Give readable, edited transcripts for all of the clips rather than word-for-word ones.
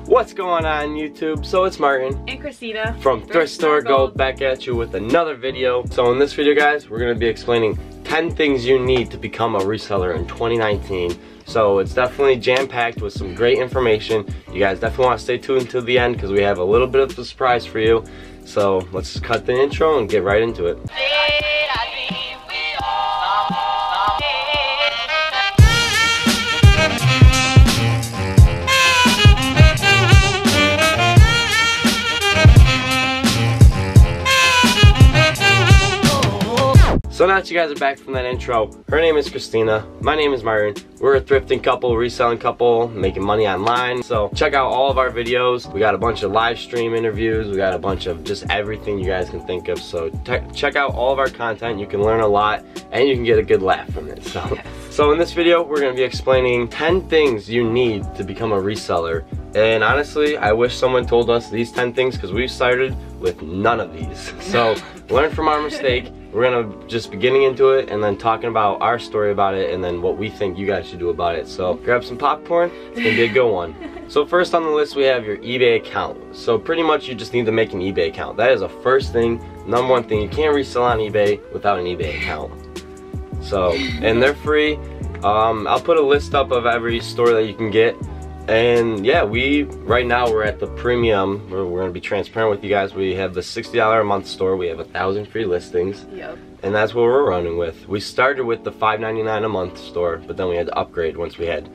What's going on YouTube? So it's Martin and Christina from Thrift Store Gold back at you with another video. So in this video guys, we're going to be explaining 10 things you need to become a reseller in 2019. So it's definitely jam-packed with some great information. You guys definitely want to stay tuned until the end because we have a little bit of a surprise for you. So let's cut the intro and get right into it. So now that you guys are back from that intro, her name is Christina, my name is Martin. We're a thrifting couple, reselling couple, making money online. So check out all of our videos. We got a bunch of live stream interviews. We got a bunch of just everything you guys can think of. So check out all of our content. You can learn a lot and you can get a good laugh from it. So in this video, we're gonna be explaining 10 things you need to become a reseller. And honestly, I wish someone told us these 10 things because we started with none of these. So learn from our mistake. We're gonna just be getting into it and then talking about our story about it and then what we think you guys should do about it. So grab some popcorn, it's gonna be a good one. So first on the list we have your eBay account. So pretty much you just need to make an eBay account. That is the first thing, number one thing. You can't resell on eBay without an eBay account. So, and they're free. I'll put a list up of every store that you can get. And yeah, right now we're at the premium. We're gonna be transparent with you guys. We have the $60 a month store. We have 1,000 free listings. Yep. And that's what we're running with. We started with the $5.99 a month store, but then we had to upgrade once we had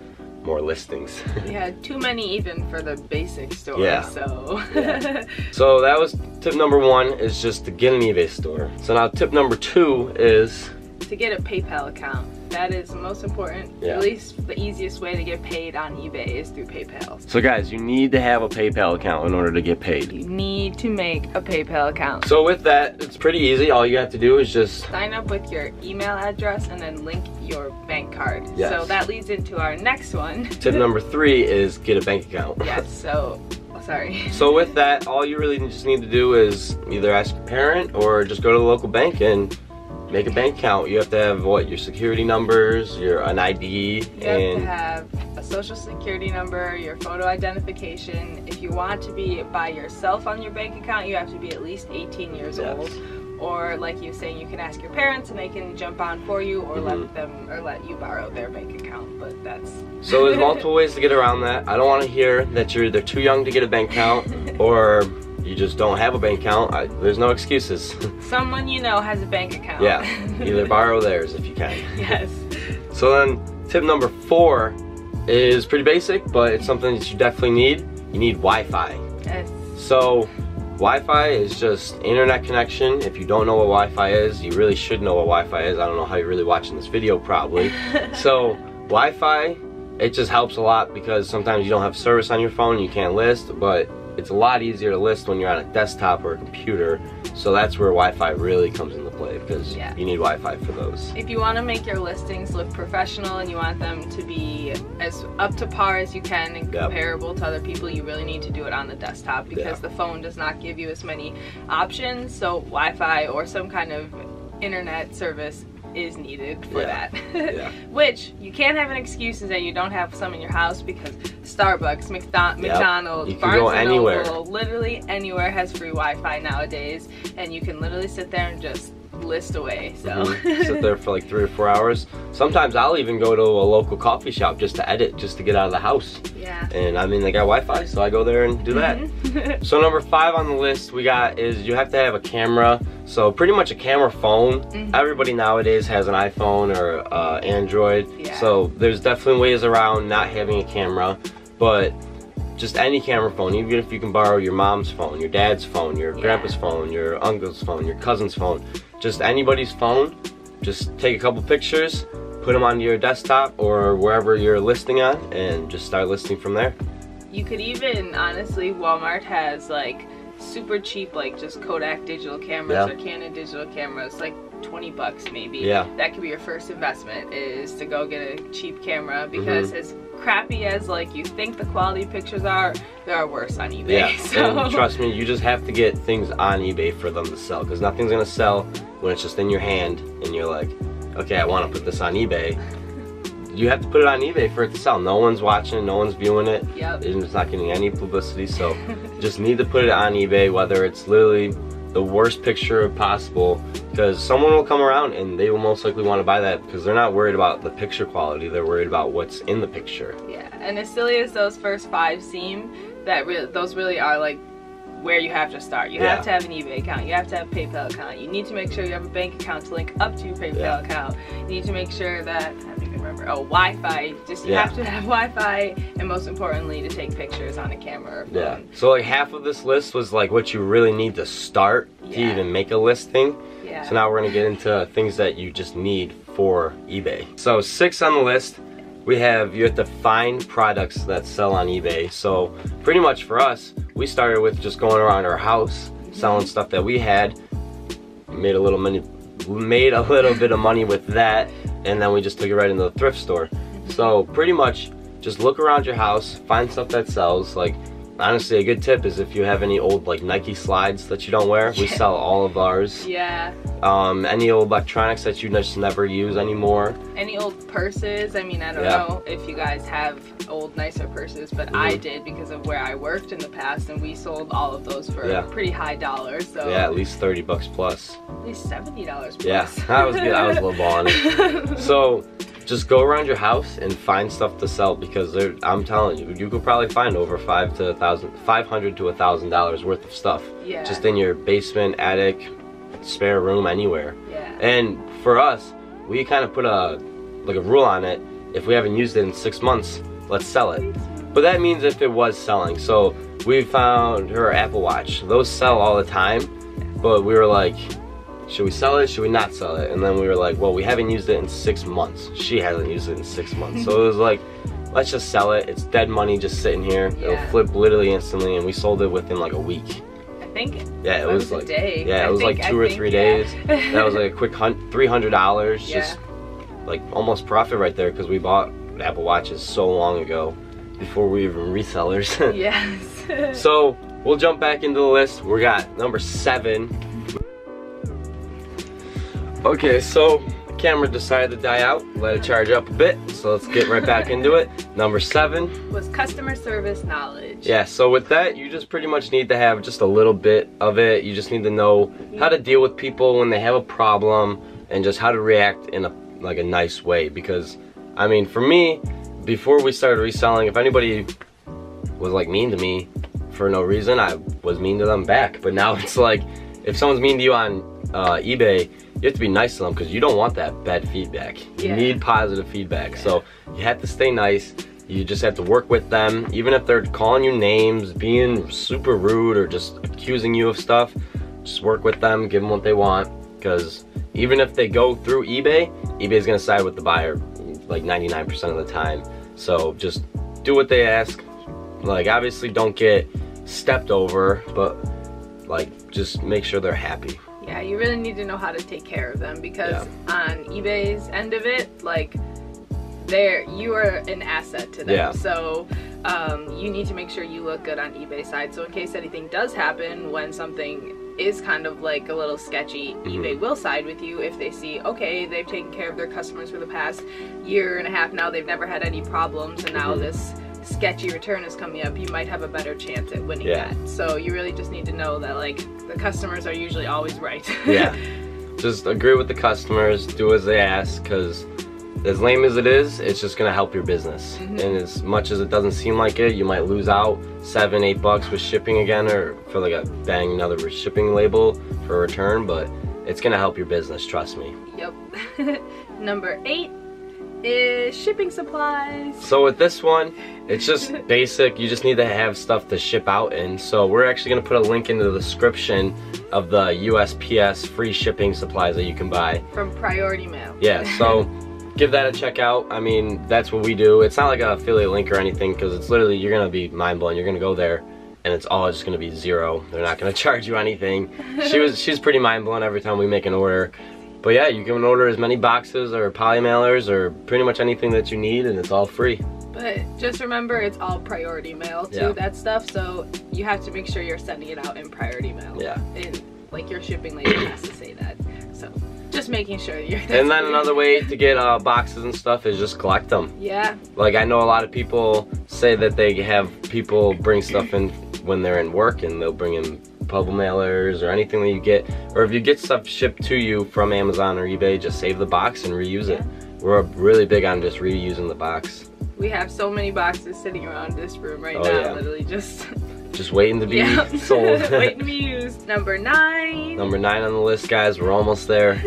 more listings. We had too many even for the basic store. Yeah. So. Yeah. So that was tip number one, is just to get an eBay store. So now tip number two is to get a PayPal account. That is the most important. Yeah. At least the easiest way to get paid on eBay is through PayPal. So guys, you need to have a PayPal account in order to get paid. You need to make a PayPal account. So with that, it's pretty easy. All you have to do is just sign up with your email address and then link your bank card. Yes. So that leads into our next one. Tip number three is get a bank account. Yes, so, sorry. So with that, all you really just need to do is either ask your parent or just go to the local bank and make a bank account. You have to have what? Your security numbers, an ID. You have to have a social security number, your photo identification. If you want to be by yourself on your bank account, you have to be at least 18 years old. Or like you were saying, you can ask your parents and they can jump on for you, or let you borrow their bank account. But that's so there's multiple ways to get around that. I don't want to hear that you're either too young to get a bank account or you just don't have a bank account. There's no excuses. Someone you know has a bank account. Yeah, either borrow theirs if you can. Yes. So then tip number four is pretty basic, but it's something that you definitely need. You need Wi-Fi. Yes. So Wi-Fi is just internet connection. If you don't know what Wi-Fi is, you really should know what Wi-Fi is. I don't know how you're really watching this video probably. So Wi-Fi, it just helps a lot because sometimes you don't have service on your phone and you can't list, but it's a lot easier to list when you're on a desktop or a computer. So that's where Wi-Fi really comes into play because you need Wi-Fi for those. If you want to make your listings look professional and you want them to be as up to par as you can and comparable to other people, you really need to do it on the desktop because the phone does not give you as many options. So Wi-Fi or some kind of internet service is needed for that. Which you can't have an excuse is that you don't have some in your house because Starbucks, McDonald's, Barnes & Noble, literally anywhere has free Wi-Fi nowadays, and you can literally sit there and just list away. So sit there for like 3 or 4 hours. Sometimes I'll even go to a local coffee shop just to edit, just to get out of the house. Yeah. And I mean, they got Wi-Fi, so I go there and do that. So number 5 on the list we got is you have to have a camera. So pretty much a camera phone. Everybody nowadays has an iPhone or Android. So there's definitely ways around not having a camera, but just any camera phone, even if you can borrow your mom's phone, your dad's phone, your grandpa's phone, your uncle's phone, your cousin's phone, just anybody's phone, just take a couple pictures, put them onto your desktop or wherever you're listing on, and just start listing from there. You could even, honestly, Walmart has like super cheap, like just Kodak digital cameras or Canon digital cameras, like 20 bucks maybe. That could be your first investment, is to go get a cheap camera, because as crappy as like you think the quality pictures are, there are worse on eBay. And trust me, you just have to get things on eBay for them to sell, because nothing's gonna sell when it's just in your hand and you're like, okay, I want to put this on eBay. you have to put it on eBay for it to sell. No one's watching, no one's viewing it. Yep. It's not getting any publicity, so just need to put it on eBay, whether it's literally the worst picture possible, because someone will come around and they will most likely want to buy that because they're not worried about the picture quality, they're worried about what's in the picture. Yeah, and as silly as those first 5 seem, those really are like where you have to start. You have to have an eBay account, you have to have a PayPal account, you need to make sure you have a bank account to link up to your PayPal account, you need to make sure that, I don't even remember, Wi-Fi, you have to have Wi-Fi, and most importantly to take pictures on a camera or phone. So like half of this list was like what you really need to start to even make a listing. So now we're gonna get into things that you just need for eBay. So 6 on the list, you have to find products that sell on eBay. So pretty much for us, we started with just going around our house selling stuff that we had, made a little bit of money with that, and then we just took it right into the thrift store. So pretty much just look around your house, find stuff that sells. Like honestly, a good tip is if you have any old like Nike slides that you don't wear, we sell all of ours. Any old electronics that you just never use anymore. Any old purses. I mean, I don't know if you guys have old nicer purses, but I did because of where I worked in the past, and we sold all of those for pretty high dollars. So at least $30 plus. At least $70 plus. Yeah, I was good. I was lowballing it. So just go around your house and find stuff to sell, because I'm telling you, you could probably find over $500 to $1,000 worth of stuff just in your basement, attic, spare room, anywhere. And for us, we kind of put a rule on it. If we haven't used it in 6 months, let's sell it. But that means if it was selling. So we found her Apple Watch. Those sell all the time, but we were like, should we sell it? Should we not sell it? And then we were like, well, we haven't used it in 6 months. She hasn't used it in 6 months. So it was like, let's just sell it. It's dead money just sitting here. It'll flip literally instantly, and we sold it within like a week. It was like a day. It was like 2 or 3 days. That was like a quick $300, just like almost profit right there, because we bought Apple Watches so long ago, before we were even resellers. So we'll jump back into the list. We got number 7. Okay, so the camera decided to die out. Let it charge up a bit. So let's get right back into it. Number 7 was customer service knowledge. So with that, you just pretty much need to have just a little bit of it. You just need to know how to deal with people when they have a problem, and just how to react in a nice way. Because I mean, for me, before we started reselling, if anybody was like mean to me for no reason, I was mean to them back. But now it's like, if someone's mean to you on eBay, you have to be nice to them, because you don't want that bad feedback. You need positive feedback. So you have to stay nice. You just have to work with them, even if they're calling you names, being super rude, or just accusing you of stuff. Just work with them, give them what they want, because even if they go through eBay, eBay's gonna side with the buyer like 99% of the time. So just do what they ask. Like, obviously don't get stepped over, but like just make sure they're happy. You really need to know how to take care of them, because on eBay's end of it, like, you are an asset to them. So you need to make sure you look good on eBay side. So in case anything does happen, when something is kind of like a little sketchy, eBay will side with you if they see, okay, they've taken care of their customers for the past year and a half now, they've never had any problems, and now this sketchy return is coming up, you might have a better chance at winning that. So you really just need to know that, like, the customers are usually always right. Just agree with the customers, do as they ask, because as lame as it is, it's just gonna help your business. And as much as it doesn't seem like it, you might lose out $7-8 with shipping again, or for like a another shipping label for a return, but it's gonna help your business, trust me. Number 8 is shipping supplies. So with this one, it's just basic. You just need to have stuff to ship out in. So we're actually gonna put a link in the description of the USPS free shipping supplies that you can buy from Priority Mail. So give that a check out. I mean, that's what we do. It's not like an affiliate link or anything, because it's literally, you're gonna be mind blown. You're gonna go there and it's all just gonna be zero. They're not gonna charge you anything. She's pretty mind blown every time we make an order. But yeah, you can order as many boxes or poly mailers or pretty much anything that you need, and it's all free. But just remember, it's all priority mail too, that stuff. So you have to make sure you're sending it out in priority mail. And like, your shipping label has to say that. So just making sure you're there. And then another way to get boxes and stuff is just collect them. Yeah. Like I know a lot of people say that they have people bring stuff in when they're in work, and they'll bring in bubble mailers or anything that you get, or if you get stuff shipped to you from Amazon or eBay, just save the box and reuse it. We're really big on just reusing the box. We have so many boxes sitting around this room right now, literally just waiting to be sold. Waiting to be used. Number 9. Number 9 on the list, guys. We're almost there.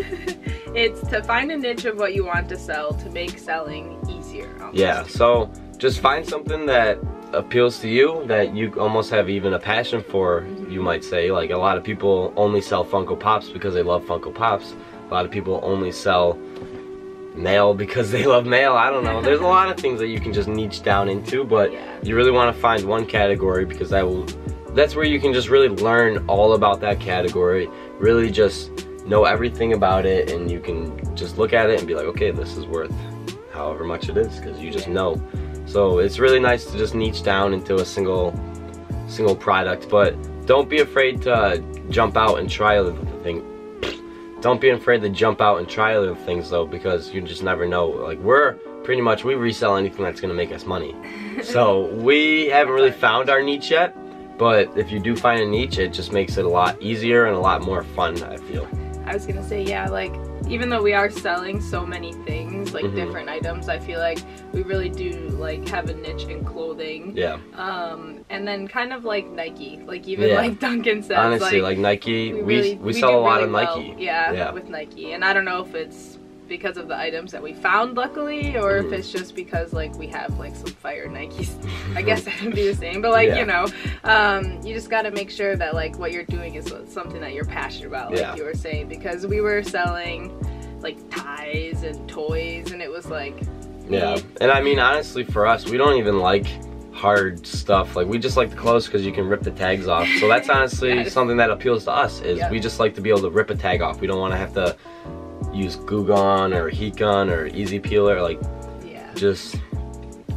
It's to find a niche of what you want to sell to make selling easier. Almost. Yeah, so just find something that appeals to you, that you almost have even a passion for, you might say. Like a lot of people only sell Funko Pops because they love Funko Pops. A lot of people only sell mail because they love mail. I don't know. There's a lot of things that you can just niche down into, but you really want to find one category, because that's where you can just really learn all about that category, really just know everything about it, and you can just look at it and be like, okay, this is worth however much it is, because you just know. So it's really nice to just niche down into a single product, but don't be afraid to jump out and try other things. Don't be afraid to jump out and try other things though, because you just never know. Like we resell anything that's gonna make us money. So we haven't really found our niche yet, but if you do find a niche, it just makes it a lot easier and a lot more fun, I feel. I was gonna say, yeah, like even though we are selling so many things, like different items, I feel like we really do like have a niche in clothing. Yeah. And then kind of like Nike, like even like Duncan says. Honestly, like Nike, we sell a lot of Nike. Yeah, with Nike. And I don't know if it's because of the items that we found luckily, or if it's just because like we have like some fire Nikes. I guess that would be the same, but like you know, you just got to make sure that like what you're doing is something that you're passionate about, like you were saying, because we were selling like ties and toys, and it was like and I mean honestly, for us, we don't even like hard stuff. Like we just like the clothes because you can rip the tags off. So that's honestly something that appeals to us, is we just like to be able to rip a tag off. We don't want to have to use glue gun or heat gun or easy peeler. Like just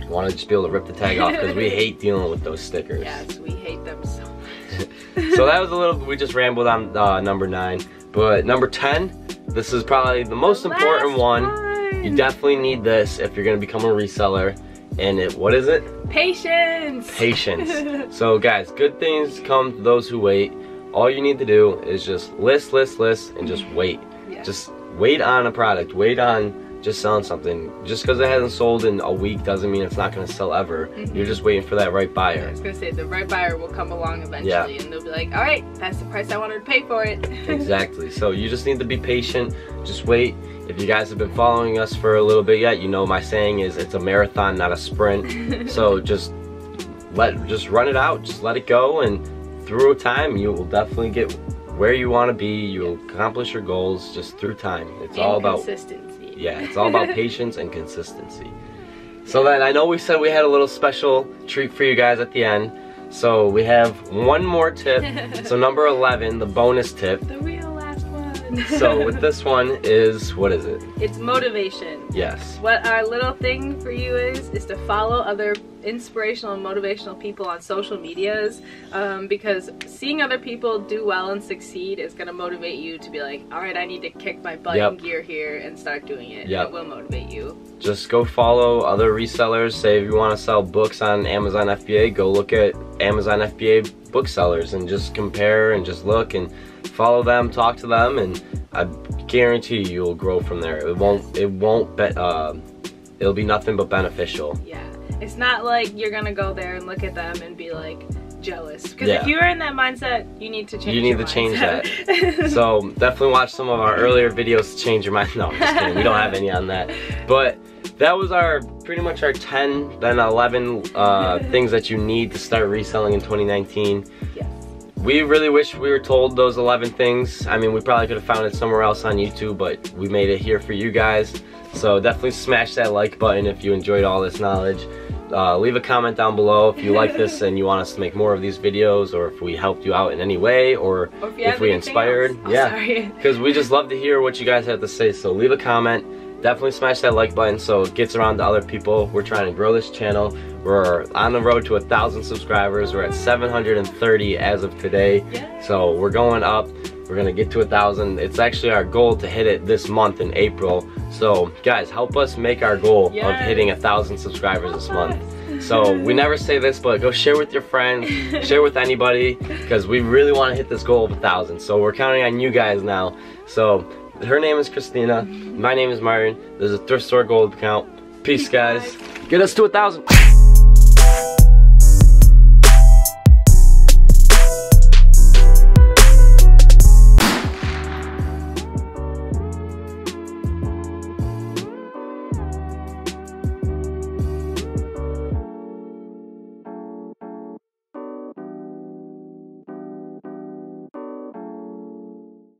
want to just be able to rip the tag off, because we hate dealing with those stickers. Yes, we hate them so much. So that was a little, we just rambled on number 9, but number 10, this is probably the most important one. You definitely need this if you're going to become a reseller. And what is it? Patience. Patience. So guys, good things come to those who wait. All you need to do is just list, and just wait. Just wait on a product. Wait on just selling something. Just because it hasn't sold in a week doesn't mean it's not going to sell ever. You're just waiting for that right buyer. I was going to say, the right buyer will come along eventually, and they'll be like, all right, that's the price I wanted to pay for it. Exactly. So you just need to be patient. Just wait. If you guys have been following us for a little bit yet, you know my saying is it's a marathon, not a sprint. So just run it out. Just let it go, and through time you will definitely get where you want to be. You'll accomplish your goals just through time. It's all about consistency. Yeah, it's all about patience and consistency. So then, I know we said we had a little special treat for you guys at the end. So we have one more tip. So number 11, the bonus tip. The real last one. So with this one is, what is it? It's motivation. Yes. What our little thing for you is to follow other inspirational and motivational people on social medias, because seeing other people do well and succeed is going to motivate you to be like, all right, I need to kick my butt in gear here and start doing it. It will motivate you. Just go follow other resellers. Say if you want to sell books on Amazon FBA, go look at Amazon FBA booksellers and just compare and just look and follow them, talk to them, and I guarantee you'll grow from there. It'll be nothing but beneficial. Yeah. It's not like you're gonna go there and look at them and be like jealous. Because if you're in that mindset, you need to change. You need to change that. So definitely watch some of our earlier videos to change your mind. No, I'm just kidding. We don't have any on that. But that was pretty much our 10, then 11 things that you need to start reselling in 2019. Yes. We really wish we were told those 11 things. I mean, we probably could have found it somewhere else on YouTube, but we made it here for you guys. So definitely smash that like button if you enjoyed all this knowledge. Leave a comment down below if you like this and you want us to make more of these videos, or if we helped you out in any way, or if we inspired. Because we just love to hear what you guys have to say. So leave a comment definitely smash that like button so it gets around to other people. We're trying to grow this channel. We're on the road to 1,000 subscribers. We're at 730 as of today. Yeah. So we're going up. We're gonna get to 1,000. It's actually our goal to hit it this month in April. So guys, help us make our goal of hitting 1,000 subscribers this month. So we never say this, but go share with your friends, share with anybody, because we really want to hit this goal of 1,000. So we're counting on you guys now. So her name is Christina. My name is Myron. There's a thrift store gold account. Peace, guys. Get us to 1,000.